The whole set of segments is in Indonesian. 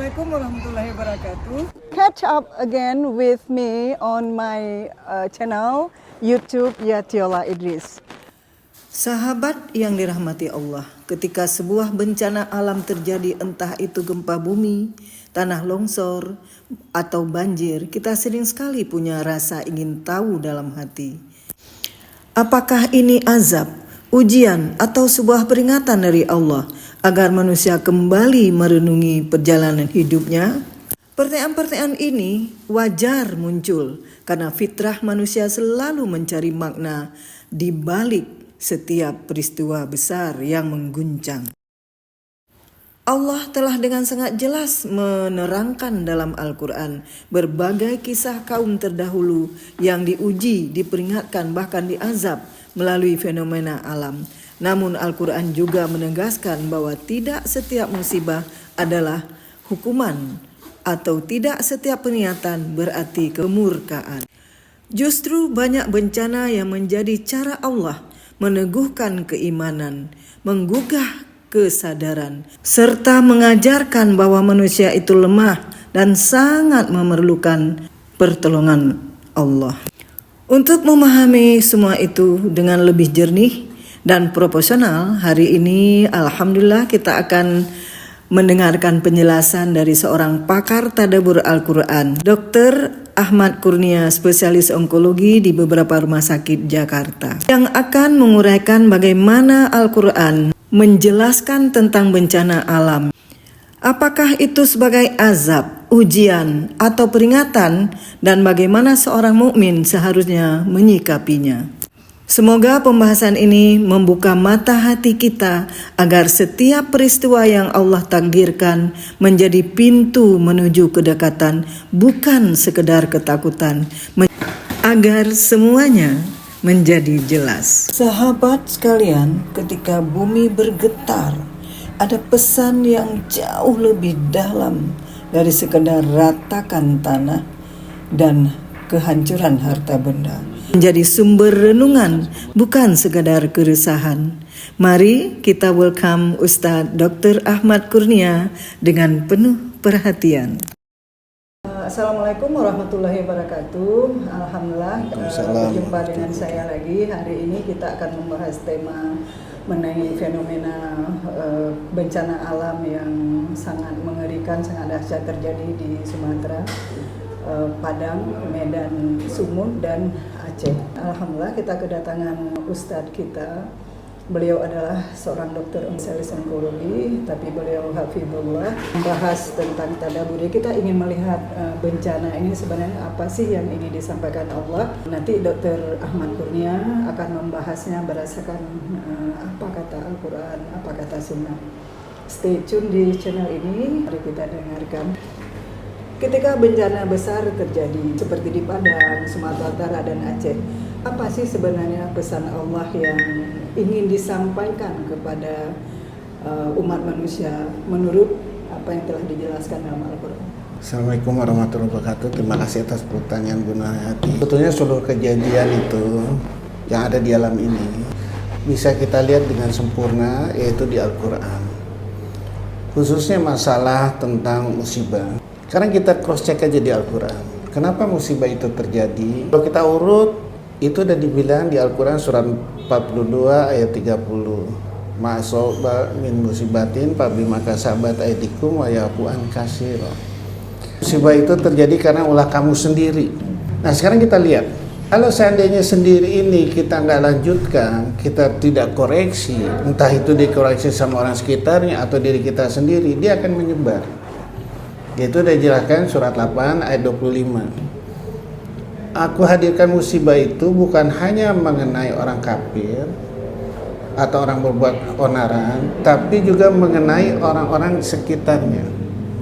Assalamualaikum warahmatullahi wabarakatuh. Catch up again with me on my channel YouTube Yatiola Idris. Sahabat yang dirahmati Allah, ketika sebuah bencana alam terjadi, entah itu gempa bumi, tanah longsor, atau banjir, kita sering sekali punya rasa ingin tahu dalam hati. Apakah ini azab, ujian, atau sebuah peringatan dari Allah agar manusia kembali merenungi perjalanan hidupnya? Pertanyaan-pertanyaan ini wajar muncul karena fitrah manusia selalu mencari makna di balik setiap peristiwa besar yang mengguncang. Allah telah dengan sangat jelas menerangkan dalam Al-Quran berbagai kisah kaum terdahulu yang diuji, diperingatkan, bahkan diazab melalui fenomena alam. Namun Al-Quran juga menegaskan bahwa tidak setiap musibah adalah hukuman atau tidak setiap peniatan berarti kemurkaan. Justru banyak bencana yang menjadi cara Allah meneguhkan keimanan, menggugah kesadaran, serta mengajarkan bahwa manusia itu lemah dan sangat memerlukan pertolongan Allah. Untuk memahami semua itu dengan lebih jernih dan proporsional, hari ini alhamdulillah kita akan mendengarkan penjelasan dari seorang pakar tadabbur Al-Quran, Dr. Ahmad Kurnia, spesialis onkologi di beberapa rumah sakit Jakarta, yang akan menguraikan bagaimana Al-Quran menjelaskan tentang bencana alam. Apakah itu sebagai azab, ujian, atau peringatan, dan bagaimana seorang mukmin seharusnya menyikapinya. Semoga pembahasan ini membuka mata hati kita agar setiap peristiwa yang Allah takdirkan menjadi pintu menuju kedekatan, bukan sekedar ketakutan, agar semuanya menjadi jelas. Sahabat sekalian, ketika bumi bergetar, ada pesan yang jauh lebih dalam dari sekedar ratakan tanah dan kehancuran harta benda. Menjadi sumber renungan, bukan sekadar keresahan. Mari kita welcome Ustadz Dr. Ahmad Kurnia dengan penuh perhatian. Assalamualaikum warahmatullahi wabarakatuh. Alhamdulillah berjumpa dengan saya lagi. Hari ini kita akan membahas tema mengenai fenomena bencana alam yang sangat mengerikan, sangat dahsyat terjadi di Sumatera, Padang, Medan, Sumut, dan Aceh. Alhamdulillah kita kedatangan Ustadz kita. Beliau adalah seorang dokter spesialis onkologi, tapi beliau hafizullah, membahas tentang tadabbur. Kita ingin melihat bencana ini sebenarnya apa sih yang ingin disampaikan Allah. Nanti Dr. Ahmad Kurnia akan membahasnya berdasarkan apa kata Al-Quran, apa kata Sunnah. Stay tune di channel ini, mari kita dengarkan. Ketika bencana besar terjadi seperti di Padang, Sumatera Utara, dan Aceh, apa sih sebenarnya pesan Allah yang ingin disampaikan kepada umat manusia menurut apa yang telah dijelaskan dalam Al-Quran? Assalamualaikum warahmatullahi wabarakatuh. Terima kasih atas pertanyaan Bu Nurhayati. Sebetulnya seluruh kejadian itu yang ada di alam ini bisa kita lihat dengan sempurna, yaitu di Al-Quran. Khususnya masalah tentang musibah. Sekarang kita cross check aja di Al-Quran. Kenapa musibah itu terjadi? Kalau kita urut, itu udah dibilang di Al-Quran surat 42 ayat 30. Ma'asoba min musibatin fabima kasabat aydikum wa yafu an katsir. Musibah itu terjadi karena ulah kamu sendiri. Nah, sekarang kita lihat. Kalau seandainya sendiri ini kita nggak lanjutkan, kita tidak koreksi, entah itu dikoreksi sama orang sekitarnya atau diri kita sendiri, dia akan menyebar. Itu sudah dijelaskan surat 8 ayat 25. Aku hadirkan musibah itu bukan hanya mengenai orang kafir atau orang berbuat onaran, tapi juga mengenai orang-orang sekitarnya,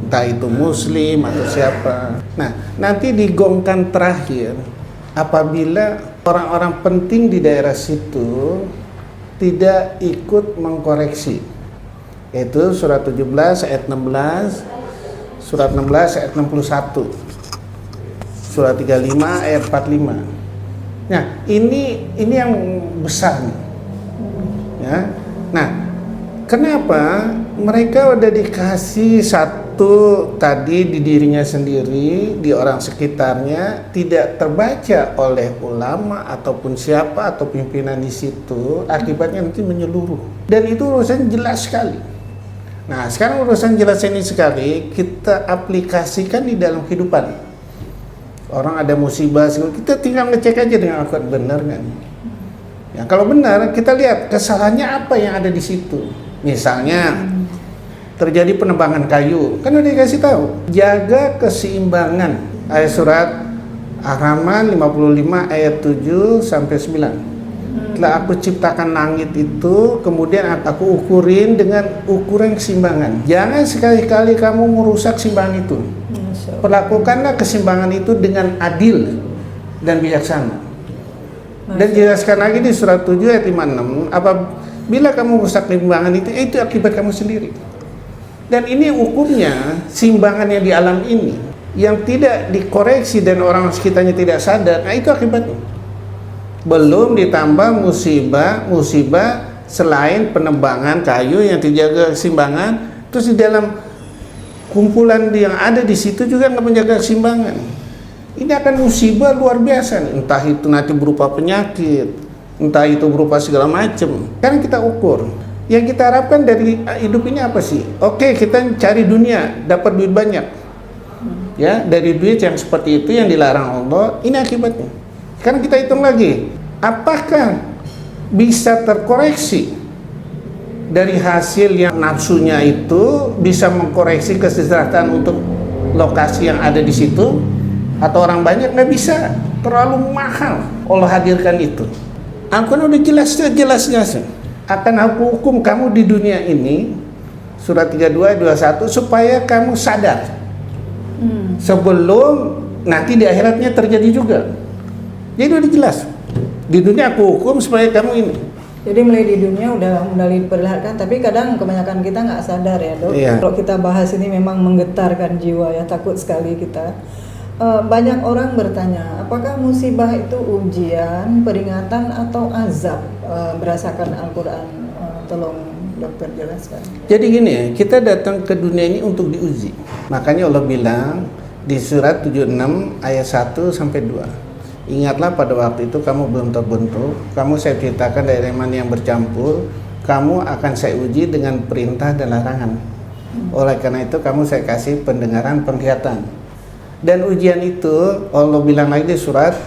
entah itu muslim atau siapa. Nah, nanti digongkan terakhir apabila orang-orang penting di daerah situ tidak ikut mengkoreksi. Yaitu surat 17 ayat 16, surat 16 ayat 61, surat 35 ayat 45. Nah, ini yang besar nih. Ya. Nah, kenapa mereka udah dikasih satu tentu tadi di dirinya sendiri, di orang sekitarnya tidak terbaca oleh ulama ataupun siapa atau pimpinan di situ, akibatnya nanti menyeluruh. Dan itu urusan jelas sekali. Nah, sekarang urusan jelas ini sekali kita aplikasikan di dalam kehidupan. Orang ada musibah, kita tinggal ngecek aja dengan Al-Quran, benar nggak nih? Ya, kalau benar, kita lihat kesalahannya apa yang ada di situ. Misalnya terjadi penebangan kayu, kan udah dikasih tahu, jaga keseimbangan. Ayat surat Ar-Rahman 55 ayat 7 sampai 9. Telah aku ciptakan langit itu, kemudian aku ukurin dengan ukuran keseimbangan. Jangan sekali-kali kamu merusak keseimbangan itu. Perlakukanlah keseimbangan itu dengan adil dan bijaksana. Dan jelaskan lagi di surat 7 ayat 56, apabila kamu merusak keseimbangan itu akibat kamu sendiri. Dan ini hukumnya, simbangannya di alam ini yang tidak dikoreksi dan orang sekitarnya tidak sadar, nah itu akibatnya. Belum ditambah musibah selain penebangan kayu yang terjaga keseimbangan, terus di dalam kumpulan yang ada di situ juga nggak menjaga keseimbangan. Ini akan musibah luar biasa, entah itu nanti berupa penyakit, entah itu berupa segala macam. Sekarang kita ukur. Yang kita harapkan dari hidup ini apa sih? Oke, kita cari dunia, dapat duit banyak. Ya, dari duit yang seperti itu yang dilarang Allah, ini akibatnya. Sekarang kita hitung lagi, apakah bisa terkoreksi dari hasil yang nafsunya itu bisa mengkoreksi kesejahteraan untuk lokasi yang ada di situ, atau orang banyak? Nggak bisa, terlalu mahal Allah hadirkan itu. Al-Quran udah jelas-jelasnya akan aku hukum kamu di dunia ini, surat 32 21, supaya kamu sadar sebelum nanti di akhiratnya terjadi juga. Jadi udah jelas, di dunia aku hukum supaya kamu ini. Jadi mulai di dunia udah mulai diperlihatkan, tapi kadang kebanyakan kita nggak sadar ya dok. Iya. Kalau kita bahas ini memang menggetarkan jiwa ya, takut sekali kita. Banyak orang bertanya, apakah musibah itu ujian, peringatan atau azab berdasarkan Al-Quran? Tolong dokter jelaskan. Jadi gini, kita datang ke dunia ini untuk diuji. Makanya Allah bilang di surat 76 ayat 1 sampai 2. Ingatlah pada waktu itu kamu belum terbentuk, kamu saya ceritakan dari iman yang bercampur, kamu akan saya uji dengan perintah dan larangan. Oleh karena itu kamu saya kasih pendengaran, penglihatan. Dan ujian itu Allah bilang lagi di surat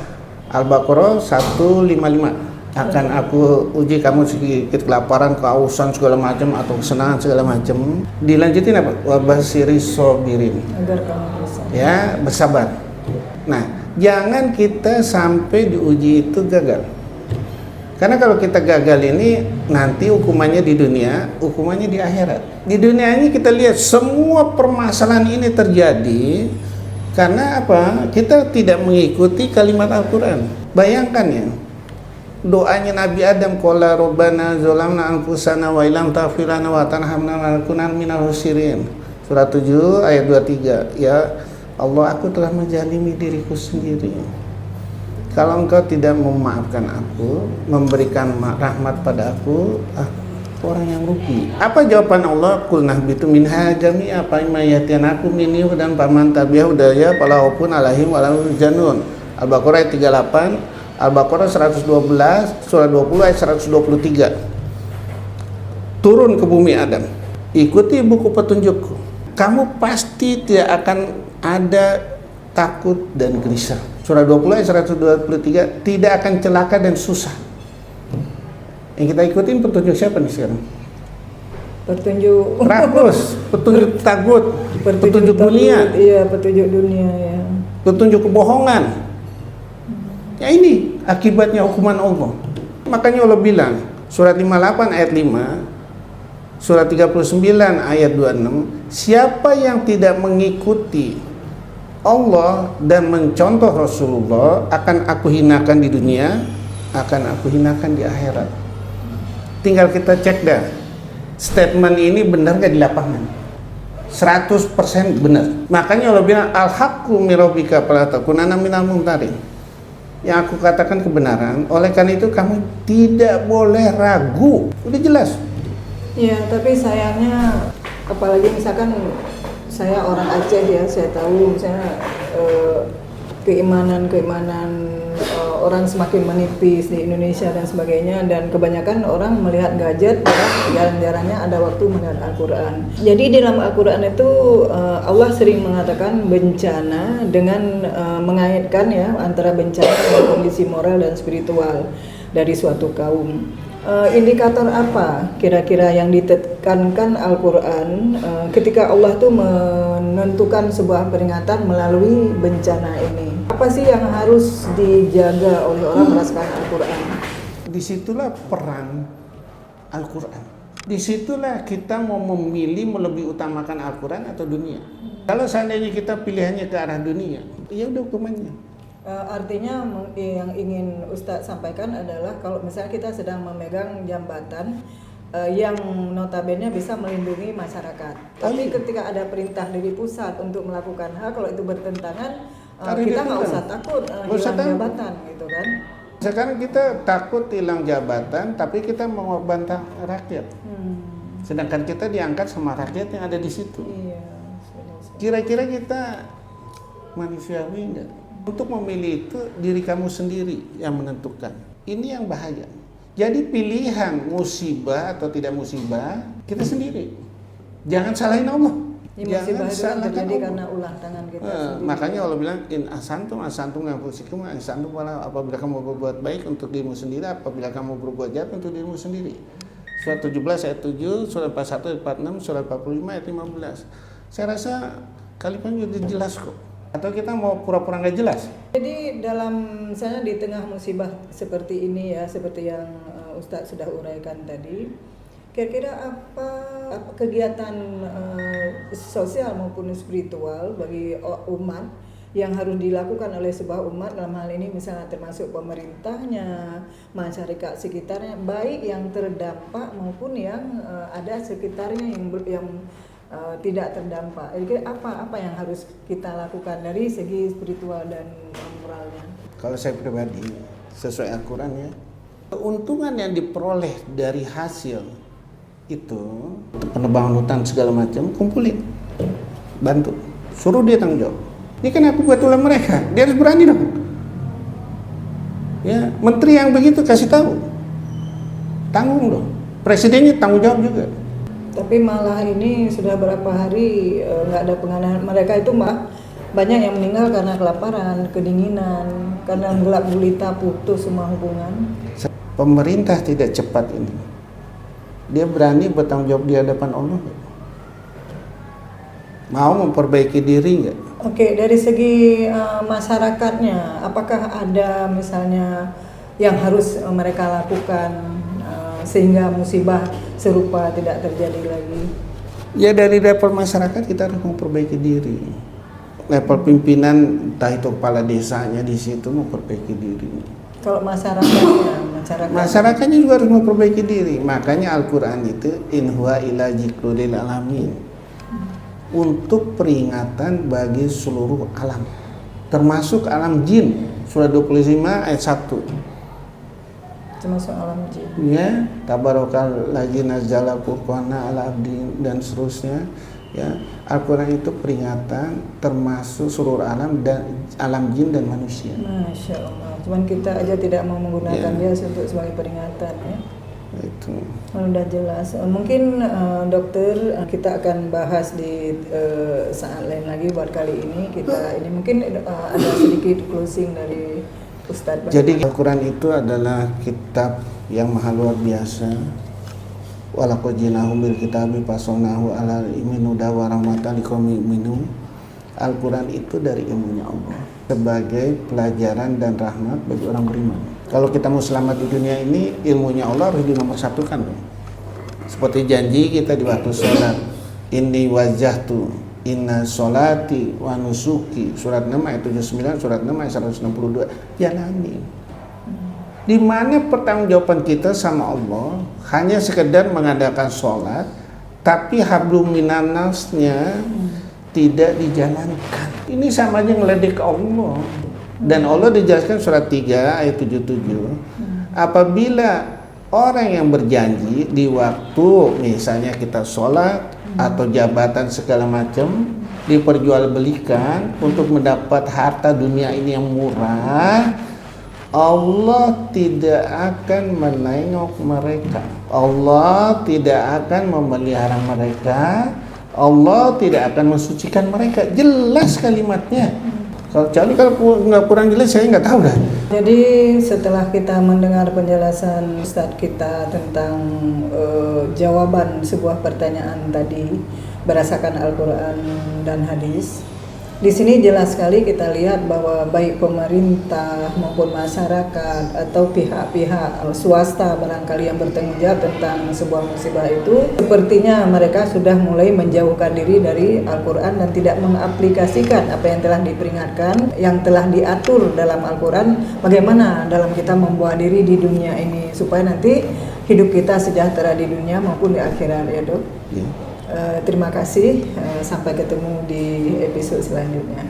Al-Baqarah 155, akan aku uji kamu sedikit kelaparan, kehausan segala macam atau kesenangan segala macam. Dilanjutin apa? Wabasiri sobirin, Agar kamu bisa. ya, bersabar. Nah, jangan kita sampai diuji itu gagal. Karena kalau kita gagal ini nanti hukumannya di dunia, hukumannya di akhirat. Di dunia ini kita lihat semua permasalahan ini terjadi karena apa? Kita tidak mengikuti kalimat Al-Quran. Bayangkan ya, doanya Nabi Adam, qala rabbana zalamna anfusana wa illam taghfir lana wa tarhamna lanakunanna minal khasirin. Surat 7 ayat 23. Ya Allah, aku telah menzalimi diriku sendiri. Kalau engkau tidak memaafkan aku, memberikan rahmat pada aku, orang yang rugi. Apa jawaban Allah? Qul nahbitu minha jami'a fa imma yatinakum minni dan paman tabi'ah hudaya fala khaufun 'alaihim wa lahum yahzanun. Al-Baqarah ayat 38, Al-Baqarah 112, surah 20 ayat 123. Turun ke bumi Adam, ikuti buku petunjukku. Kamu pasti tidak akan ada takut dan gelisah. Surah 20 ayat 123, tidak akan celaka dan susah. Yang kita ikutin petunjuk siapa nih sekarang? Petunjuk Rakus, petunjuk tagut, petunjuk dunia, iya petunjuk dunia ya. petunjuk kebohongan. Ya ini akibatnya hukuman Allah. Makanya Allah bilang, surat 58 ayat 5, surat 39 ayat 26, siapa yang tidak mengikuti Allah dan mencontoh Rasulullah akan aku hinakan di dunia, akan aku hinakan di akhirat. Tinggal kita cek dah, statement ini benar gak di lapangan? 100% benar. Makanya Allah bilang al-haqqu min rabbika fala takunanna minal mumtarin. Yang aku katakan kebenaran, oleh karena itu kamu tidak boleh ragu. Udah jelas. Iya, tapi sayangnya apalagi misalkan saya orang Aceh ya, saya tahu misalnya keimanan orang semakin menipis di Indonesia dan sebagainya, dan kebanyakan orang melihat gadget, jarang-jarangnya ada waktu melihat Al-Quran. Jadi di dalam Al-Quran itu Allah sering mengatakan bencana dengan mengaitkan ya antara bencana dan kondisi moral dan spiritual dari suatu kaum. Indikator apa kira-kira yang ditekankan Al-Quran ketika Allah tuh menentukan sebuah peringatan melalui bencana ini? Apa sih yang harus dijaga oleh orang merasakan Al-Quran? Disitulah peran Al-Quran. Disitulah kita mau memilih, mau lebih utamakan Al-Quran atau dunia. Kalau seandainya kita pilihannya ke arah dunia, ya udah hukumannya. Artinya yang ingin Ustadz sampaikan adalah kalau misalnya kita sedang memegang jabatan yang notabene bisa melindungi masyarakat, tapi ketika ada perintah dari pusat untuk melakukan hal, kalau itu bertentangan, kita nggak usah takut hilang jabatan gitu kan. Sekarang kita takut hilang jabatan, tapi kita mengorbankan rakyat. Sedangkan kita diangkat sama rakyat yang ada di situ. Iya. Kira-kira kita manusiawi enggak? Untuk memilih itu diri kamu sendiri yang menentukan. Ini yang bahaya. Jadi pilihan musibah atau tidak musibah kita sendiri. Jangan salahin Allah. Musibah itu terjadi karena ulah tangan kita sendiri. Makanya Allah bilang in asantum anfusikum asantum wala, apabila kamu berbuat baik untuk dirimu sendiri, apabila kamu berbuat jahat untuk dirimu sendiri. Surat 17 ayat 7, surat 41 ayat 46, surat 45 ayat 15. Saya rasa kalimatnya sudah jelas kok. Atau kita mau pura-pura nggak jelas? Jadi dalam misalnya di tengah musibah seperti ini ya, seperti yang Ustadz sudah uraikan tadi, kira-kira apa kegiatan sosial maupun spiritual bagi umat yang harus dilakukan oleh sebuah umat, dalam hal ini misalnya termasuk pemerintahnya, masyarakat sekitarnya, baik yang terdampak maupun yang ada sekitarnya yang tidak terdampak. Jadi apa yang harus kita lakukan dari segi spiritual dan moralnya? Kalau saya pribadi, sesuai Al-Quran ya, keuntungan yang diperoleh dari hasil itu, penebangan hutan segala macam, kumpulin, bantu, suruh dia tanggung jawab. Ini kan aku buat oleh mereka, dia harus berani dong. Ya, menteri yang begitu kasih tahu, tanggung dong. Presidennya tanggung jawab juga. Tapi malah ini sudah berapa hari nggak ada penanganan. Mereka itu banyak yang meninggal karena kelaparan, kedinginan, karena gelap gulita, putus semua hubungan. Pemerintah tidak cepat ini. Dia berani bertanggung jawab di hadapan Allah. Mau memperbaiki diri nggak? Oke, dari segi masyarakatnya, apakah ada misalnya yang harus mereka lakukan sehingga musibah serupa tidak terjadi lagi? Ya dari level masyarakat kita harus memperbaiki diri. Level pimpinan, entah itu kepala desanya di situ memperbaiki diri. Kalau masyarakatnya juga harus memperbaiki diri. Makanya Al-Quran itu in huwa illa dzikrul lil alamin. Untuk peringatan bagi seluruh alam. Termasuk alam jin. Surah 25 ayat 1. Termasuk alam jin. Ya, tabarakal ladzi nazzala furqana ala abdi dan seterusnya. Ya, Al-Quran itu peringatan termasuk seluruh alam dan alam jin dan manusia. Masya Allah. Cuman kita aja tidak mau menggunakan dia untuk sebagai peringatan ya. Itu. Udah jelas. Mungkin dokter kita akan bahas di saat lain lagi. Buat kali ini kita ini mungkin ada sedikit closing dari Ustadz. Jadi Al-Quran itu adalah kitab yang maha luar biasa. Walaqad ji'nahum bil kitabi fasalnahu ala ilmin huda wa rahmatan liqaumin yu'minun. Al-Quran itu dari ilmunya Allah sebagai pelajaran dan rahmat bagi orang beriman. Kalau kita mau selamat di dunia ini, ilmunya Allah harus dinomorsatukan. Seperti janji kita di waktu sholat, inni wajjahtu inna sholati wa nusuki, surat 6 ayat 79, surat 6 ayat 162. Jalani. Di mana pertanggungjawaban kita sama Allah hanya sekedar mengadakan sholat, tapi hablum minan nasnya tidak dijalankan. Ini sama aja ngeledek Allah. Dan Allah dijelaskan surat 3 ayat 77. Apabila orang yang berjanji di waktu misalnya kita sholat atau jabatan segala macam, diperjualbelikan untuk mendapat harta dunia ini yang murah, Allah tidak akan menengok mereka. Allah tidak akan memelihara mereka. Allah tidak akan mensucikan mereka. Jelas kalimatnya. Kecuali kalau nggak kurang jelas, saya nggak tahu dah. Jadi setelah kita mendengar penjelasan Ustadz kita tentang jawaban sebuah pertanyaan tadi berdasarkan Al-Quran dan hadis, di sini jelas sekali kita lihat bahwa baik pemerintah maupun masyarakat atau pihak-pihak swasta barangkali yang bertanggung jawab tentang sebuah musibah itu, sepertinya mereka sudah mulai menjauhkan diri dari Al-Quran dan tidak mengaplikasikan apa yang telah diperingatkan, yang telah diatur dalam Al-Quran, bagaimana dalam kita membawa diri di dunia ini supaya nanti hidup kita sejahtera di dunia maupun di akhirat, ya Dok. Ya. Terima kasih, sampai ketemu di episode selanjutnya.